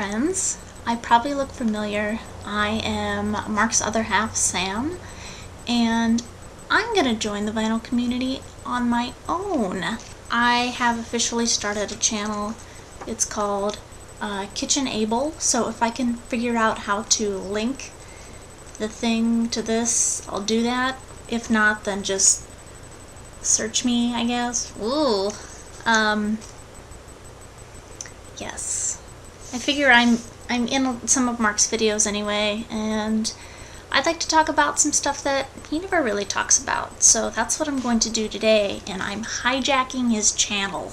friends. I probably look familiar. I am Mark's other half, Sam, and I'm gonna join the vinyl community on my own. I have officially started a channel. It's called Kitchen Able, so if I can figure out how to link the thing to this, I'll do that. If not, then just search me, I guess. Ooh. Yes. I figure I'm in some of Mark's videos anyway, and I'd like to talk about some stuff that he never really talks about. So that's what I'm going to do today, and I'm hijacking his channel.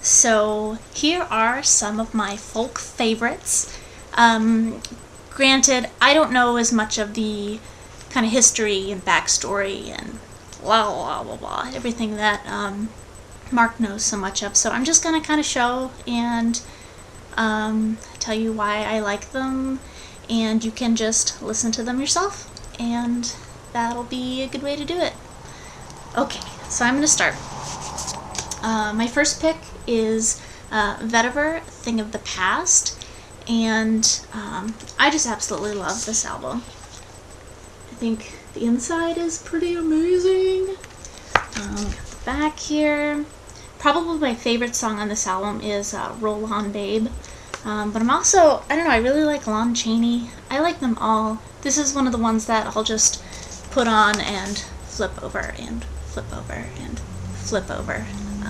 So here are some of my folk favorites. Granted, I don't know as much of the kind of history and backstory and blah blah blah blah, everything that Mark knows so much of. So I'm just gonna kind of show and tell you why I like them, and you can just listen to them yourself, and that'll be a good way to do it. Okay, so I'm gonna start. My first pick is Vetiver, Thing of the Past, and I just absolutely love this album. I think the inside is pretty amazing. Got the back here. Probably my favorite song on this album is Roll On Babe. But I'm also, I don't know, I really like Lon Chaney. I like them all. This is one of the ones that I'll just put on and flip over and flip over and flip over.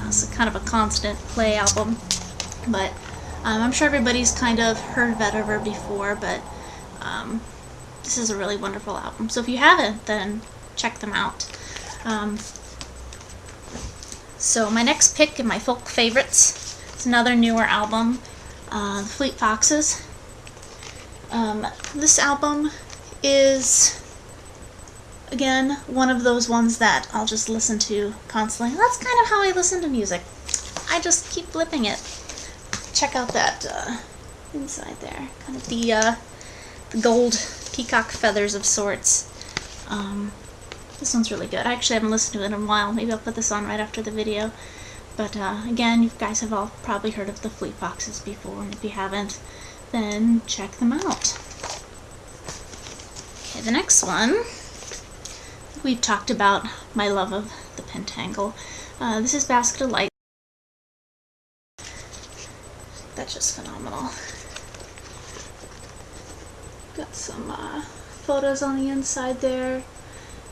So kind of a constant play album. But I'm sure everybody's kind of heard Vetiver before, but this is a really wonderful album. So if you haven't, then check them out. So my next pick in my folk favorites is another newer album, The Fleet Foxes. This album is, again, one of those ones that I'll just listen to constantly. That's kind of how I listen to music. I just keep flipping it. Check out that inside there, kind of the gold peacock feathers of sorts. This one's really good. I actually haven't listened to it in a while. Maybe I'll put this on right after the video. But again, you guys have all probably heard of the Fleet Foxes before, and if you haven't, then check them out. Okay, the next one, we've talked about my love of the Pentangle. This is Basket of Light. That's just phenomenal. Got some photos on the inside there.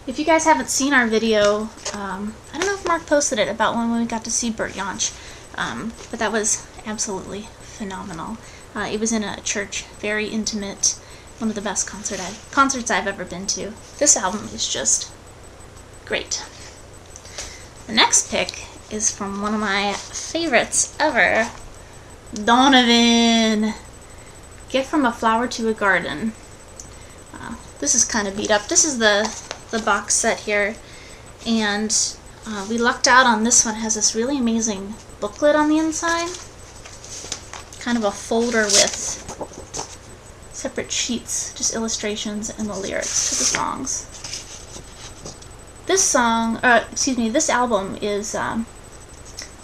If you guys haven't seen our video, I don't know if Mark posted it, about when we got to see Bert Jansch, but that was absolutely phenomenal. It was in a church, very intimate, one of the best concerts I've ever been to. This album is just great. The next pick is from one of my favorites ever, Donovan, Gift from a Flower to a Garden. This is kind of beat up. This is the box set here, and we lucked out on this one. It has this really amazing booklet on the inside, kind of a folder with separate sheets, just illustrations and the lyrics to the songs. This this album is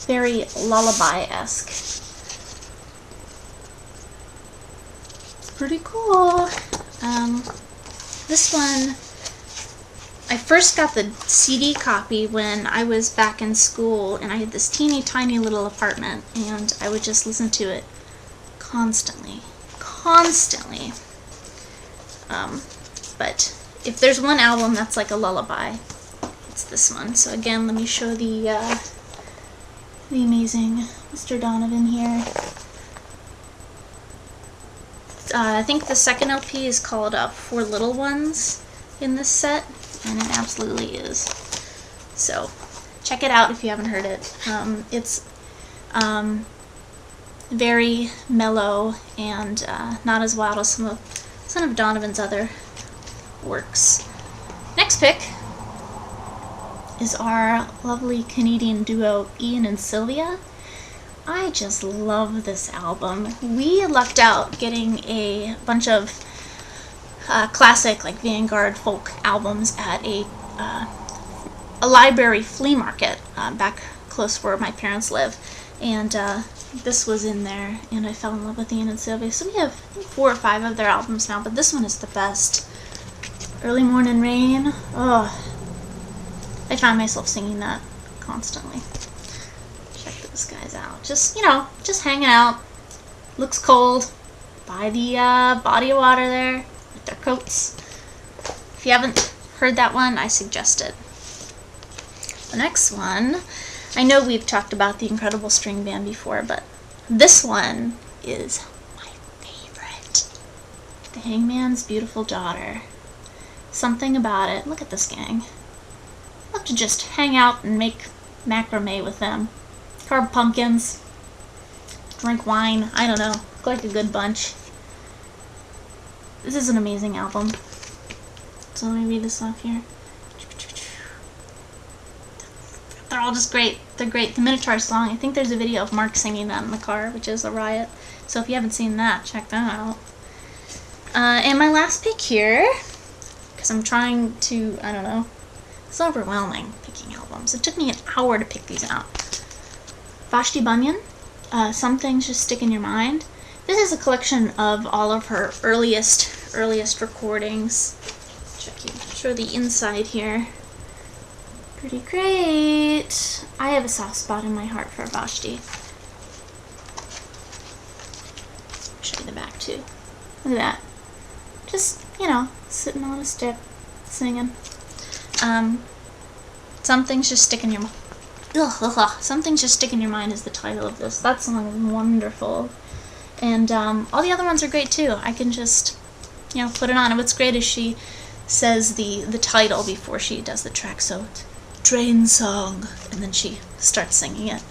very lullaby-esque. It's pretty cool. This one, I first got the CD copy when I was back in school, and I had this teeny tiny little apartment, and I would just listen to it constantly. But if there's one album that's like a lullaby, it's this one. So again, let me show the amazing Mr. Donovan here. I think the second LP is called For Little Ones in this set, and it absolutely is. So check it out if you haven't heard it. It's very mellow and not as wild as some of Donovan's other works. Next pick is our lovely Canadian duo Ian and Sylvia. I just love this album. We lucked out getting a bunch of classic, like Vanguard folk albums at a library flea market back close where my parents live, and this was in there, and I fell in love with Ian and Sylvia. So we have 4 or 5 of their albums now, but this one is the best. Early Morning Rain. Oh, I find myself singing that constantly. Check those guys out. Just, you know, just hanging out. Looks cold by the body of water there with their coats. If you haven't heard that one, I suggest it. The next one, I know we've talked about the Incredible String Band before, but this one is my favorite. The Hangman's Beautiful Daughter. Something about it. Look at this gang. I'd love to just hang out and make macrame with them. Carve pumpkins. Drink wine. I don't know. Look like a good bunch. This is an amazing album. So let me read this off here. They're all just great. They're great. The Minotaur song, I think there's a video of Mark singing that in the car, which is a riot. So if you haven't seen that, check that out. And my last pick here, because I'm trying to, I don't know, it's overwhelming picking albums. It took me an hour to pick these out. Vashti Bunyan, Some Things Just Stick in Your Mind. This is a collection of all of her earliest recordings. Show the inside here. Pretty great. I have a soft spot in my heart for Vashti. Show you the back too. Look at that. Just, you know, sitting on a stick, singing. Some Things Just Stick in Your Mind. Some Things Just Stick in Your Mind is the title of this. That song is wonderful. And all the other ones are great too. I can just, you know, put it on. And what's great is she says the title before she does the track. So, Train Song. And then she starts singing it.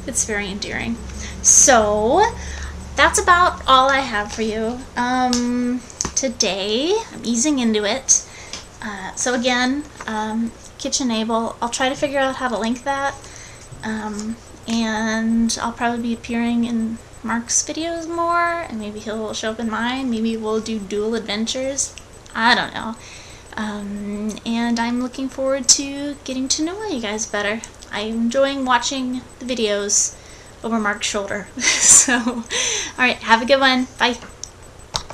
It's very endearing. So, that's about all I have for you today. I'm easing into it. So again, KitchenAble, I'll try to figure out how to link that. And I'll probably be appearing in Mark's videos more, and maybe he'll show up in mine. Maybe we'll do dual adventures. I don't know. And I'm looking forward to getting to know you guys better. I'm enjoying watching the videos over Mark's shoulder. So, alright, have a good one. Bye.